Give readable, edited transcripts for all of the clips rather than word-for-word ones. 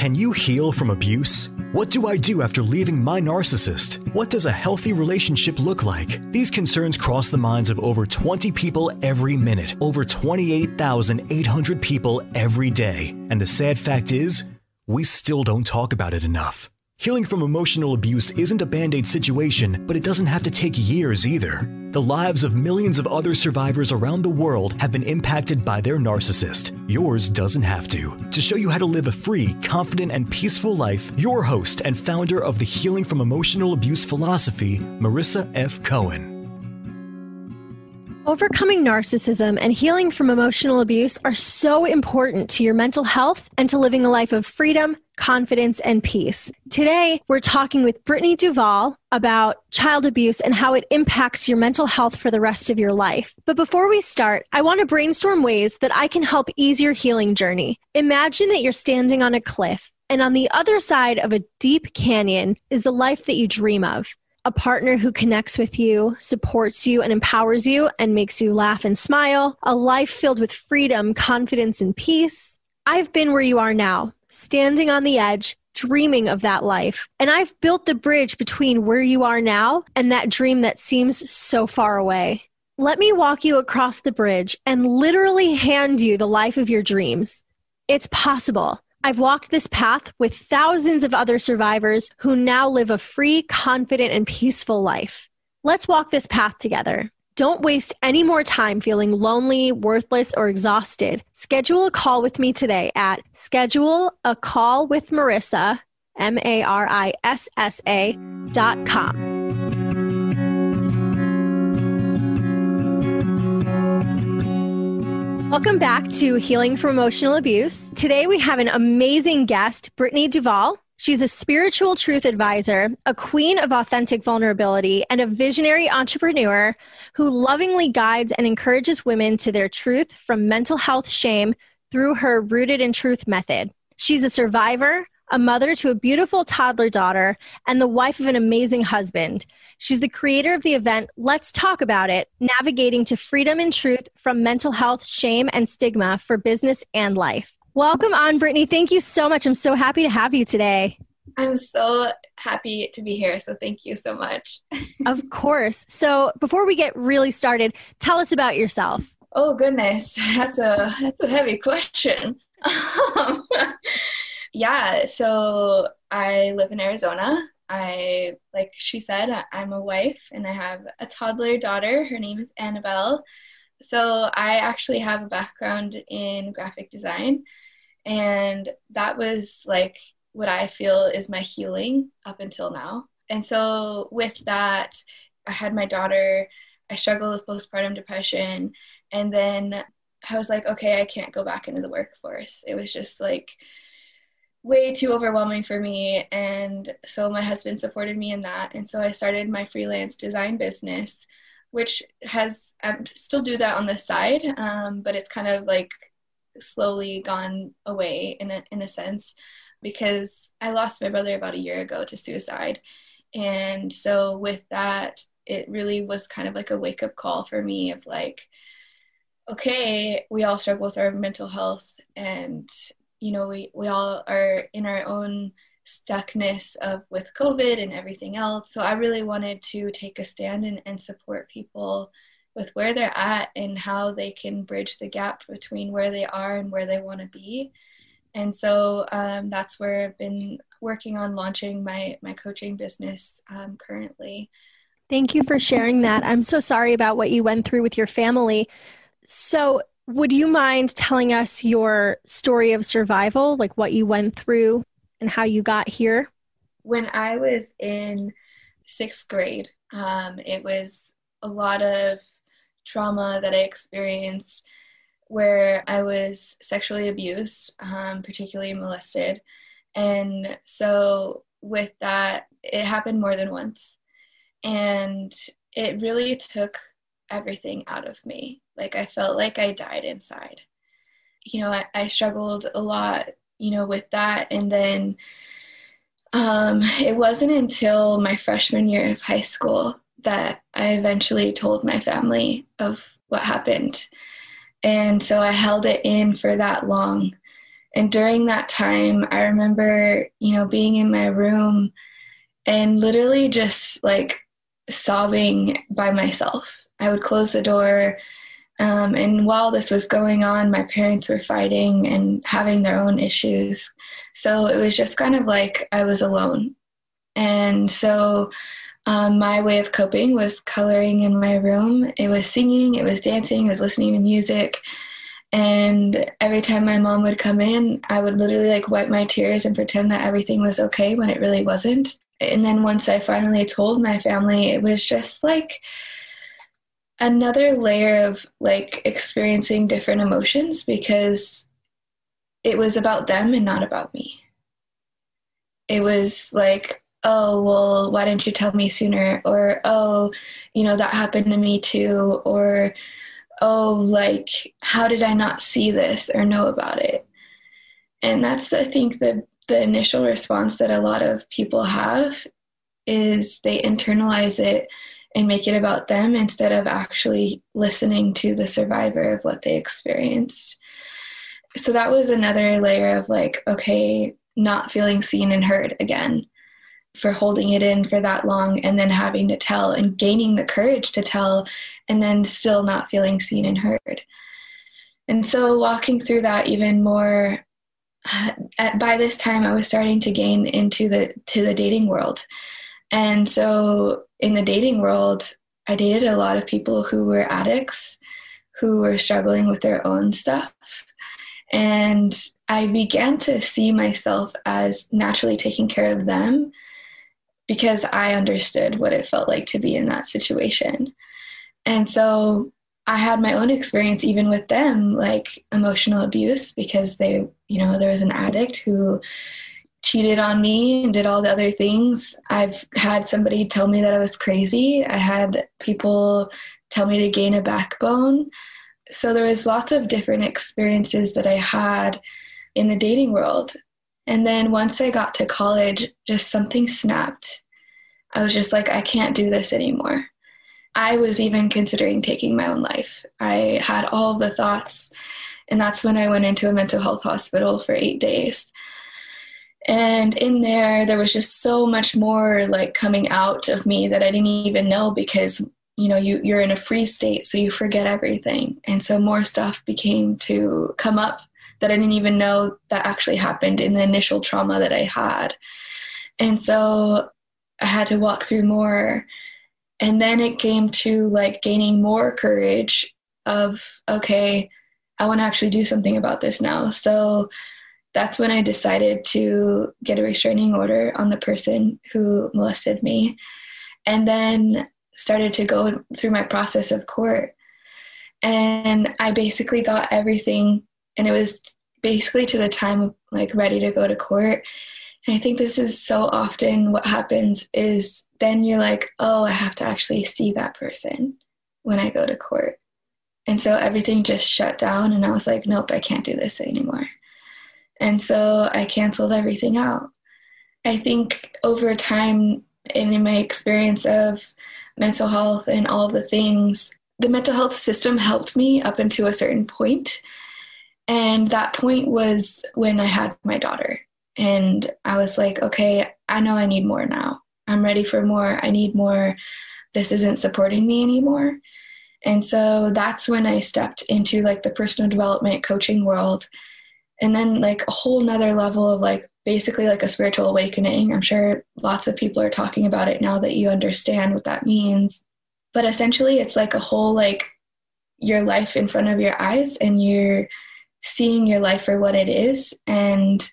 Can you heal from abuse? What do I do after leaving my narcissist? What does a healthy relationship look like? These concerns cross the minds of over 20 people every minute, over 28,800 people every day. And the sad fact is, we still don't talk about it enough. Healing from emotional abuse isn't a band-aid situation, but it doesn't have to take years either. The lives of millions of other survivors around the world have been impacted by their narcissist. Yours doesn't have to. To show you how to live a free, confident, and peaceful life, your host and founder of the Healing from Emotional Abuse philosophy, Marissa F. Cohen. Overcoming narcissism and healing from emotional abuse are so important to your mental health and to living a life of freedom, confidence, and peace. Today, we're talking with Brittani Duvall about child abuse and how it impacts your mental health for the rest of your life. But before we start, I want to brainstorm ways that I can help ease your healing journey. Imagine that you're standing on a cliff, and on the other side of a deep canyon is the life that you dream of. A partner who connects with you, supports you, and empowers you, and makes you laugh and smile. A life filled with freedom, confidence, and peace. I've been where you are now, standing on the edge, dreaming of that life. And I've built the bridge between where you are now and that dream that seems so far away. Let me walk you across the bridge and literally hand you the life of your dreams. It's possible. I've walked this path with thousands of other survivors who now live a free, confident, and peaceful life. Let's walk this path together. Don't waste any more time feeling lonely, worthless, or exhausted. Schedule a call with me today at scheduleacallwithmarissa, MARISSA.com. Welcome back to Healing from Emotional Abuse. Today we have an amazing guest, Brittani Duvall. She's a spiritual truth advisor, a queen of authentic vulnerability, and a visionary entrepreneur who lovingly guides and encourages women to their truth from mental health shame through her Rooted in Truth method. She's a survivor, a mother to a beautiful toddler daughter, and the wife of an amazing husband. She's the creator of the event, Let's Talk About It, Navigating to Freedom and Truth from Mental Health, Shame, and Stigma for Business and Life. Welcome on, Brittani. Thank you so much. I'm so happy to have you today. I'm so happy to be here, so thank you so much. Of course. So before we get really started, tell us about yourself. Oh, goodness. That's a heavy question. Yeah, so I live in Arizona. Like she said, I'm a wife and I have a toddler daughter. Her name is Annabelle. So I actually have a background in graphic design, and that was like what I feel is my healing up until now. And so with that, I had my daughter, I struggled with postpartum depression, and then I was like, okay, I can't go back into the workforce. It was just like way too overwhelming for me. And so my husband supported me in that. And so I started my freelance design business, which I still do that on the side, but it's kind of like slowly gone away in a sense, because I lost my brother about a year ago to suicide. And so with that, it really was kind of like a wake-up call for me of like, okay, we all struggle with our mental health, and you know, we all are in our own stuckness with COVID and everything else. So I really wanted to take a stand and support people with where they're at and how they can bridge the gap between where they are and where they want to be. And so that's where I've been working on launching my coaching business currently. Thank you for sharing that. I'm so sorry about what you went through with your family. So would you mind telling us your story of survival, like what you went through and how you got here? When I was in 6th grade, it was a lot of trauma that I experienced where I was sexually abused, particularly molested. And so with that, it happened more than once. And it really took everything out of me. Like I felt like I died inside. You know, I struggled a lot, you know, with that. And then it wasn't until my freshman year of high school that I eventually told my family of what happened. And so I held it in for that long. And during that time, I remember, being in my room and literally just like sobbing by myself. I would close the door. And while this was going on, my parents were fighting and having their own issues. So it was just kind of like I was alone. And so my way of coping was coloring in my room. It was singing, it was dancing, it was listening to music. And every time my mom would come in, I would literally like wipe my tears and pretend that everything was okay when it really wasn't. And then once I finally told my family, it was just like another layer of like experiencing different emotions, because it was about them and not about me. It was like, oh, well, why didn't you tell me sooner? Or, oh, that happened to me too. Or, oh, like, how did I not see this or know about it? And that's, I think, the initial response that a lot of people have is they internalize it and make it about them instead of actually listening to the survivor of what they experienced. So that was another layer of like, okay, not feeling seen and heard again for holding it in for that long and then having to tell and gaining the courage to tell and then still not feeling seen and heard. And so walking through that even more, by this time I was starting to gain into the dating world. And so in the dating world, I dated a lot of people who were addicts, who were struggling with their own stuff. And I began to see myself as naturally taking care of them because I understood what it felt like to be in that situation. And so I had my own experience even with them, like emotional abuse, because there was an addict who cheated on me and did all the other things. I've had somebody tell me that I was crazy. I had people tell me to gain a backbone. So there was lots of different experiences that I had in the dating world. And then once I got to college, just something snapped. I was just like, I can't do this anymore. I was even considering taking my own life. I had all the thoughts, and that's when I went into a mental health hospital for 8 days. And in there was just so much more like coming out of me that I didn't even know, because you're in a freeze state, so you forget everything. And so more stuff became to come up that I didn't even know that actually happened in the initial trauma that I had. And so I had to walk through more. And then it came to like gaining more courage of, okay, I want to actually do something about this now. So that's when I decided to get a restraining order on the person who molested me, and then started to go through my process of court. And I basically got everything, and it was basically to the time like ready to go to court. And I think this is so often what happens is then you're like, oh, I have to actually see that person when I go to court. And so everything just shut down, and I was like, nope, I can't do this anymore. And so I canceled everything out. I think over time, and in my experience of mental health and all of the things, the mental health system helped me up until a certain point. And that point was when I had my daughter. And I was like, okay, I know I need more now. I'm ready for more. I need more. This isn't supporting me anymore. And so that's when I stepped into like the personal development coaching world. And then like a whole nother level of like basically like a spiritual awakening. I'm sure lots of people are talking about it now that you understand what that means. But essentially it's like a whole like your life in front of your eyes, and you're seeing your life for what it is. And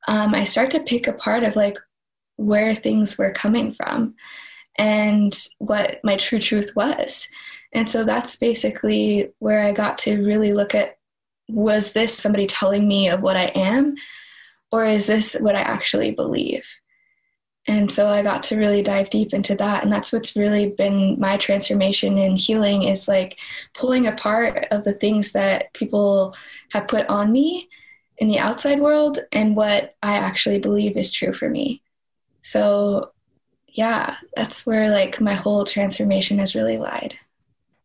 I start to pick apart of like where things were coming from and what my true truth was. And so that's basically where I got to really look at, was this somebody telling me of what I am, or is this what I actually believe? And so I got to really dive deep into that. And that's what's really been my transformation in healing, is like pulling apart of the things that people have put on me in the outside world and what I actually believe is true for me. So yeah, that's where like my whole transformation has really lied.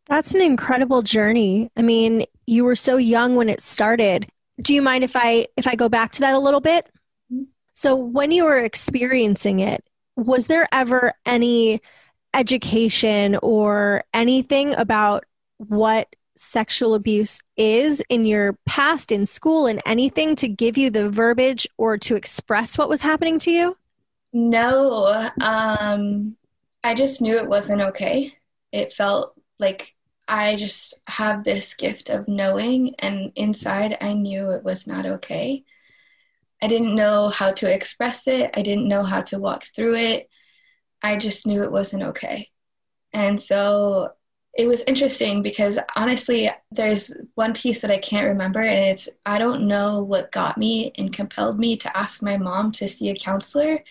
That's an incredible journey. I mean, you were so young when it started. Do you mind if I go back to that a little bit? Mm-hmm. So when you were experiencing it, was there ever any education or anything about what sexual abuse is in your past, in school, and anything to give you the verbiage or to express what was happening to you? No, I just knew it wasn't okay. It felt like I just have this gift of knowing, and inside I knew it was not okay. I didn't know how to express it. I didn't know how to walk through it. I just knew it wasn't okay. And so it was interesting because honestly, there's one piece that I can't remember, and it's I don't know what got me and compelled me to ask my mom to see a counselor,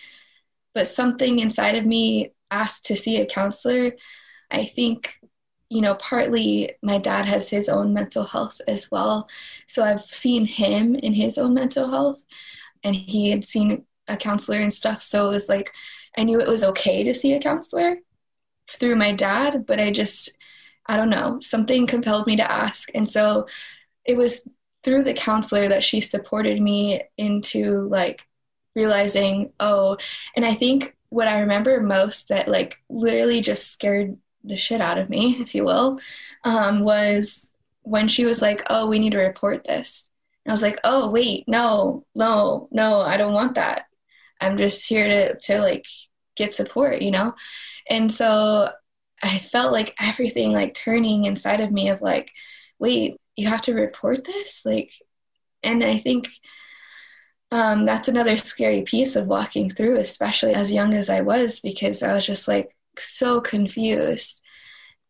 but something inside of me asked to see a counselor. I think, partly my dad has his own mental health as well. So I've seen him in his own mental health, and he had seen a counselor and stuff. So it was like, I knew it was okay to see a counselor through my dad, but I don't know, something compelled me to ask. And so it was through the counselor that she supported me into like realizing, and I think what I remember most that like literally just scared the shit out of me, if you will, was when she was like, oh, we need to report this. And I was like, oh, wait, no, I don't want that. I'm just here to like get support, And so I felt like everything like turning inside of me of like, wait, you have to report this? Like, and I think that's another scary piece of walking through, especially as young as I was, because I was just like so confused.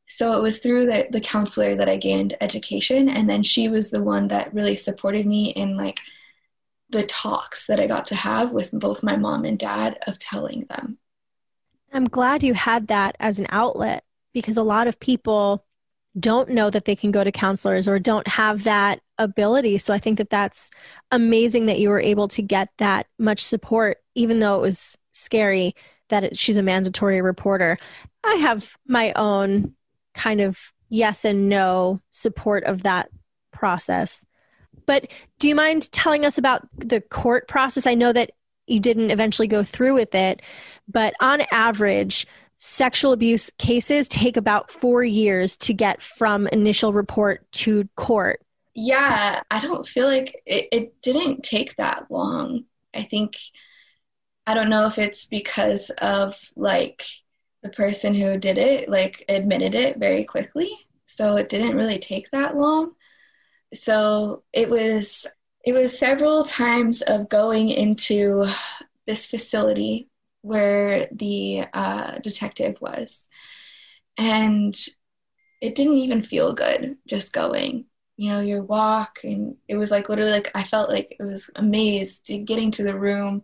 So it was through the counselor that I gained education. And then she was the one that really supported me in like the talks that I got to have with both my mom and dad of telling them. I'm glad you had that as an outlet, because a lot of people don't know that they can go to counselors or don't have that ability. So I think that that's amazing that you were able to get that much support, even though it was scary that she's a mandatory reporter. I have my own kind of yes and no support of that process. But do you mind telling us about the court process? I know that you didn't eventually go through with it, but on average, sexual abuse cases take about 4 years to get from initial report to court. Yeah, I don't feel like it didn't take that long. I don't know if it's because of like the person who did it, like admitted it very quickly. So it didn't really take that long. So it was several times of going into this facility where the detective was. And it didn't even feel good just going, your walk. And it was like literally like I felt like it was amazed getting to the room.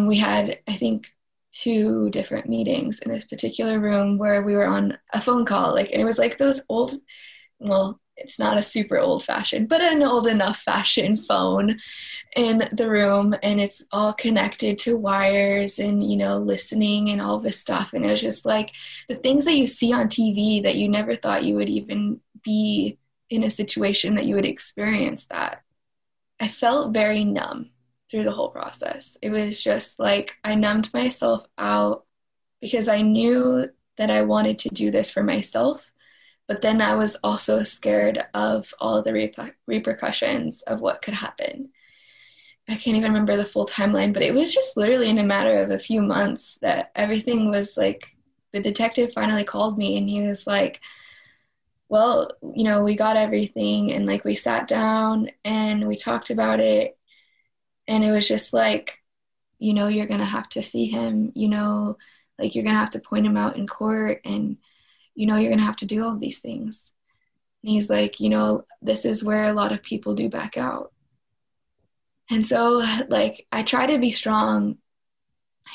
We had, I think, 2 different meetings in this particular room where we were on a phone call. And it was like those old, well, it's not a super old fashioned, but an old enough fashioned phone in the room. And it's all connected to wires and, listening and all this stuff. And it was just like the things that you see on TV that you never thought you would even be in a situation that you would experience that. I felt very numb through the whole process. It was just like I numbed myself out because I knew that I wanted to do this for myself. But then I was also scared of all of the repercussions of what could happen. I can't even remember the full timeline, but it was just literally in a matter of a few months that everything was like, the detective finally called me and he was like, well, we got everything. And like, we sat down and we talked about it. And it was just like, you're going to have to see him, like you're going to have to point him out in court and you're going to have to do all these things. And he's like, this is where a lot of people do back out. And so like, I try to be strong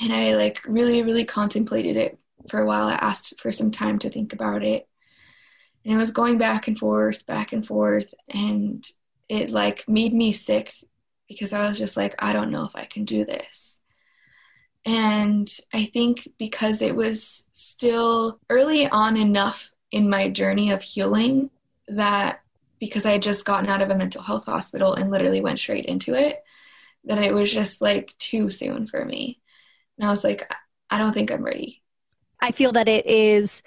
and I like really, really contemplated it for a while. I asked for some time to think about it. And it was going back and forth. And it like made me sick because I was just like, I don't know if I can do this. And I think because it was still early on enough in my journey of healing that because I had just gotten out of a mental health hospital and literally went straight into it, that it was just like too soon for me. And I was like, I don't think I'm ready. I feel that it is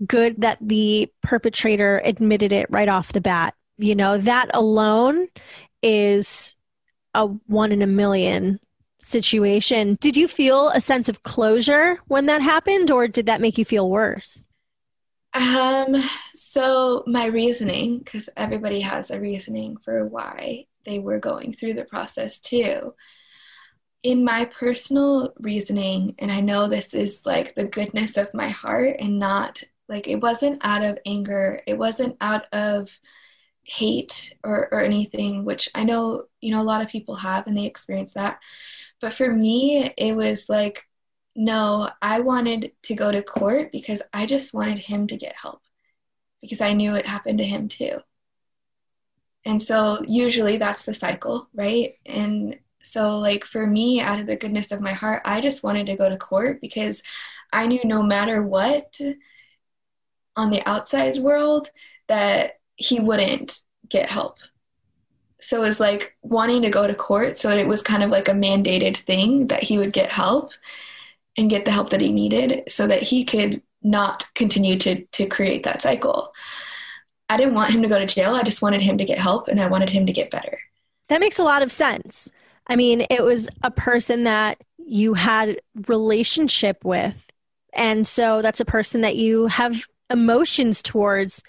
good that the perpetrator admitted it right off the bat. You know, that alone is a 1 in a million situation. Did you feel a sense of closure when that happened, or did that make you feel worse? So my reasoning, because everybody has a reasoning for why they were going through the process too. In my personal reasoning, and I know this is like the goodness of my heart and not like, it wasn't out of anger, it wasn't out of hate or anything, which I know, you know, a lot of people have and they experience that. But for me, it was like, no, I wanted to go to court because I just wanted him to get help because I knew it happened to him too. And so usually that's the cycle, right? And so like for me, out of the goodness of my heart, I just wanted to go to court because I knew no matter what on the outside world that he wouldn't get help. So it was like wanting to go to court. So it was kind of like a mandated thing that he would get help and get the help that he needed so that he could not continue to create that cycle. I didn't want him to go to jail. I just wanted him to get help and I wanted him to get better. That makes a lot of sense. I mean, it was a person that you had relationship with. And so that's a person that you have emotions towards.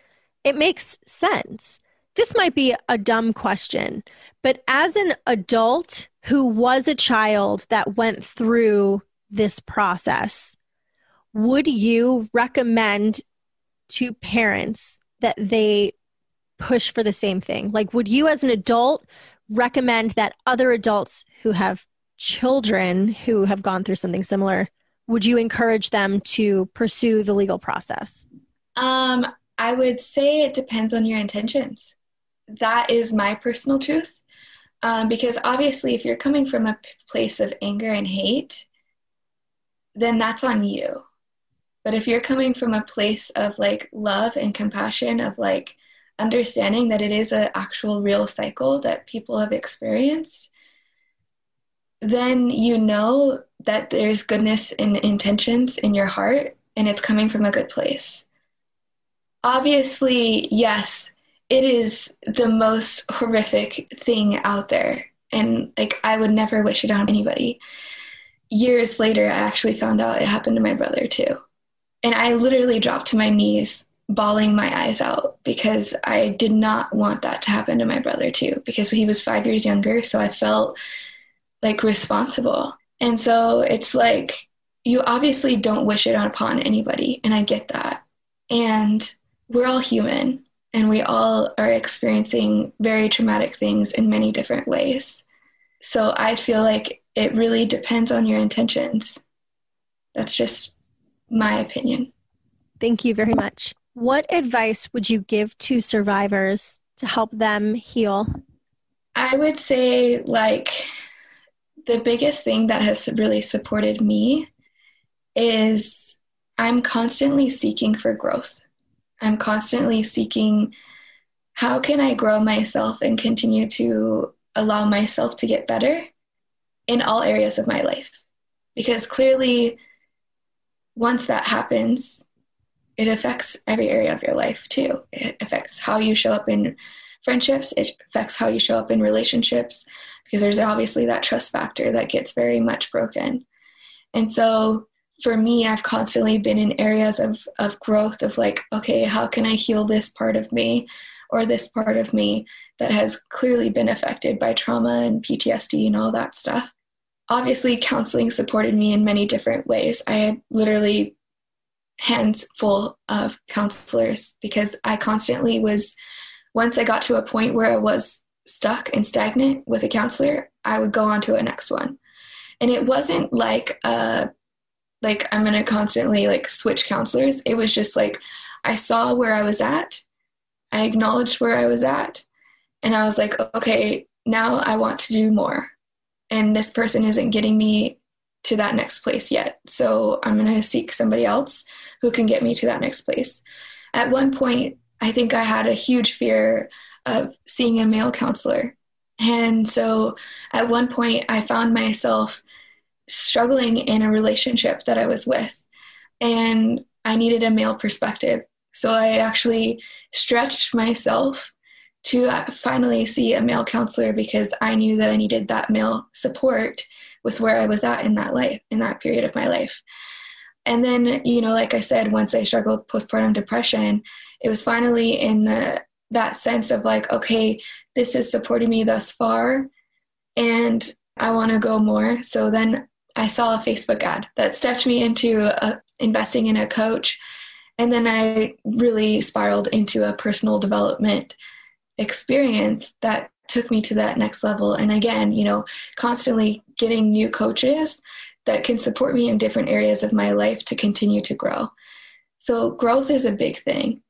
It makes sense. This might be a dumb question, but as an adult who was a child that went through this process, would you recommend to parents that they push for the same thing? Like, would you as an adult recommend that other adults who have children who have gone through something similar, would you encourage them to pursue the legal process? I would say it depends on your intentions. That is my personal truth. Because obviously if you're coming from a place of anger and hate, then that's on you. But if you're coming from a place of like love and compassion, of like understanding that it is an actual real cycle that people have experienced, then you know that there's goodness and intentions in your heart and it's coming from a good place. Obviously, yes, it is the most horrific thing out there. And like, I would never wish it on anybody. Years later, I actually found out it happened to my brother too. And I literally dropped to my knees, bawling my eyes out because I did not want that to happen to my brother too, because he was 5 years younger. So I felt like responsible. And so it's like, you obviously don't wish it upon anybody. And I get that. And we're all human and we all are experiencing very traumatic things in many different ways. So I feel like it really depends on your intentions. That's just my opinion. Thank you very much. What advice would you give to survivors to help them heal? I would say like the biggest thing that has really supported me is I'm constantly seeking for growth. I'm constantly seeking, how can I grow myself and continue to allow myself to get better in all areas of my life? Because clearly, once that happens, it affects every area of your life too. It affects how you show up in friendships. It affects how you show up in relationships, because there's obviously that trust factor that gets very much broken. And so for me, I've constantly been in areas of growth of like, okay, how can I heal this part of me or this part of me that has clearly been affected by trauma and PTSD and all that stuff. Obviously, counseling supported me in many different ways. I had literally hands full of counselors because I constantly was, once I got to a point where I was stuck and stagnant with a counselor, I would go on to a next one. And it wasn't like I'm going to constantly like switch counselors. It was just like, I saw where I was at. I acknowledged where I was at. And I was like, okay, now I want to do more. And this person isn't getting me to that next place yet. So I'm going to seek somebody else who can get me to that next place. At one point, I think I had a huge fear of seeing a male counselor. And so at one point I found myself struggling in a relationship that I was with, and I needed a male perspective. So I actually stretched myself to finally see a male counselor because I knew that I needed that male support with where I was at in that period of my life. And then, like I said, once I struggled with postpartum depression, it was finally in that sense of like, okay, this is supporting me thus far, and I want to go more. So then I saw a Facebook ad that stepped me into investing in a coach. And then I really spiraled into a personal development experience that took me to that next level. And again, constantly getting new coaches that can support me in different areas of my life to continue to grow. So growth is a big thing.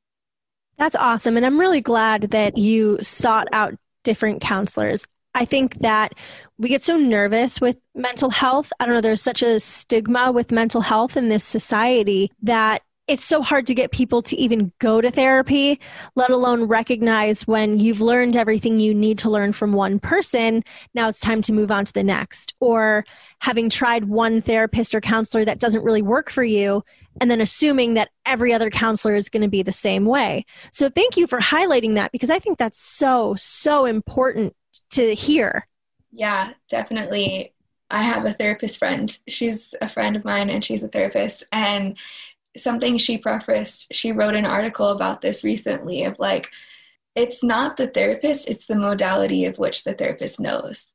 That's awesome. And I'm really glad that you sought out different counselors. I think that we get so nervous with mental health. I don't know, there's such a stigma with mental health in this society that it's so hard to get people to even go to therapy, let alone recognize when you've learned everything you need to learn from one person, now it's time to move on to the next. Or having tried one therapist or counselor that doesn't really work for you, and then assuming that every other counselor is going to be the same way. So thank you for highlighting that, because I think that's so, so important to hear. Yeah, definitely. I have a therapist friend. She's a friend of mine and she's a therapist. And something she prefaced, she wrote an article about this recently of like, it's not the therapist, it's the modality of which the therapist knows.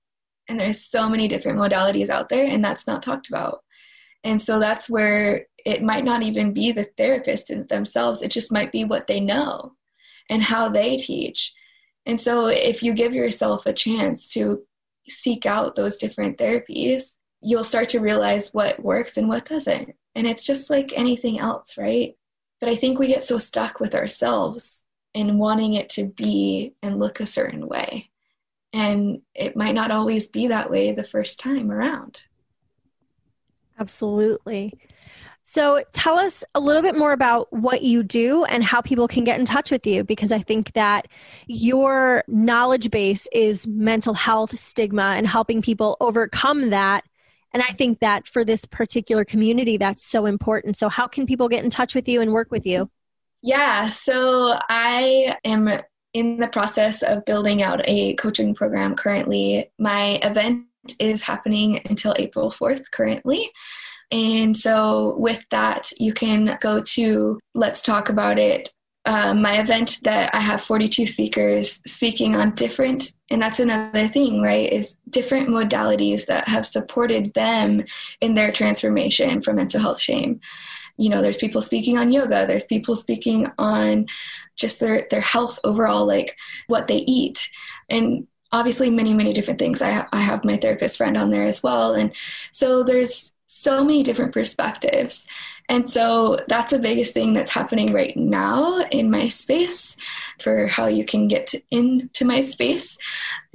And there's so many different modalities out there, and that's not talked about. And so that's where it might not even be the therapist in themselves. It just might be what they know and how they teach. And so if you give yourself a chance to seek out those different therapies, you'll start to realize what works and what doesn't. And it's just like anything else, right? But I think we get so stuck with ourselves and wanting it to be and look a certain way. And it might not always be that way the first time around. Absolutely. So tell us a little bit more about what you do and how people can get in touch with you, because I think that your knowledge base is mental health stigma and helping people overcome that. And I think that for this particular community, that's so important. So how can people get in touch with you and work with you? Yeah, so I am in the process of building out a coaching program currently. My event is happening until April 4th currently. And so with that, you can go to Let's Talk About It. My event that I have 42 speakers speaking on different, and that's another thing, right, is different modalities that have supported them in their transformation from mental health shame. There's people speaking on yoga, there's people speaking on just their health overall, like what they eat, and obviously many, many different things. I have my therapist friend on there as well. And so there's so many different perspectives. And so that's the biggest thing that's happening right now in my space for how you can get into my space.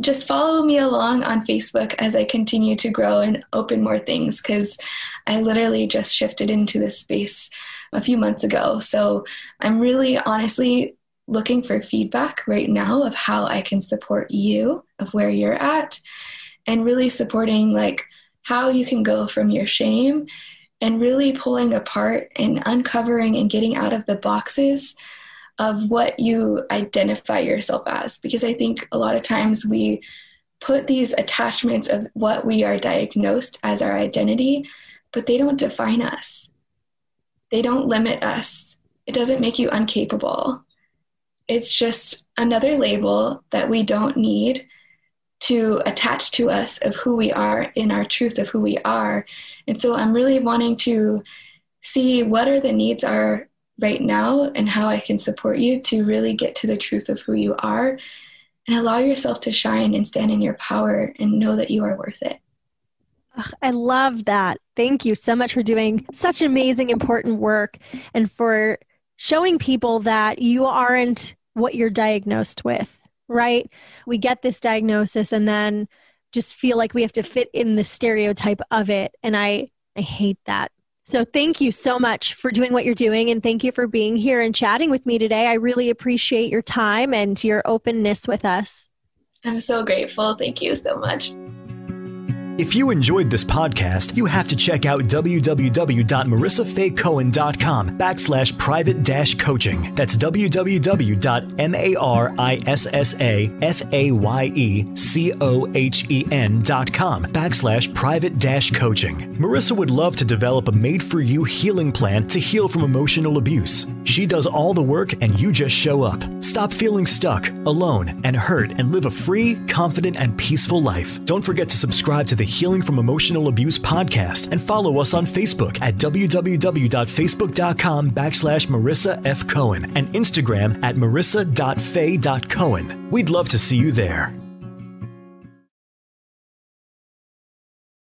Just follow me along on Facebook as I continue to grow and open more things, because I literally just shifted into this space a few months ago. So I'm really honestly looking for feedback right now of how I can support you, of where you're at, and really supporting like how you can go from your shame and really pulling apart and uncovering and getting out of the boxes of what you identify yourself as. Because I think a lot of times we put these attachments of what we are diagnosed as our identity, but they don't define us. They don't limit us. It doesn't make you incapable. It's just another label that we don't need to attach to us of who we are in our truth of who we are. And so I'm really wanting to see what are the needs are right now and how I can support you to really get to the truth of who you are and allow yourself to shine and stand in your power and know that you are worth it. I love that. Thank you so much for doing such amazing, important work and for showing people that you aren't what you're diagnosed with. Right? We get this diagnosis and then just feel like we have to fit in the stereotype of it. And I hate that. So thank you so much for doing what you're doing, and thank you for being here and chatting with me today. I really appreciate your time and your openness with us. I'm so grateful. Thank you so much. If you enjoyed this podcast, you have to check out www.marissafaycohen.com/private-coaching. That's www.marissafaycohen.com/private-coaching. Marissa would love to develop a made-for-you healing plan to heal from emotional abuse. She does all the work and you just show up. Stop feeling stuck, alone, and hurt, and live a free, confident, and peaceful life. Don't forget to subscribe to the Healing from Emotional Abuse podcast and follow us on Facebook at www.facebook.com/Marissa F. Cohen and Instagram at marissa.fay.cohen. We'd love to see you there.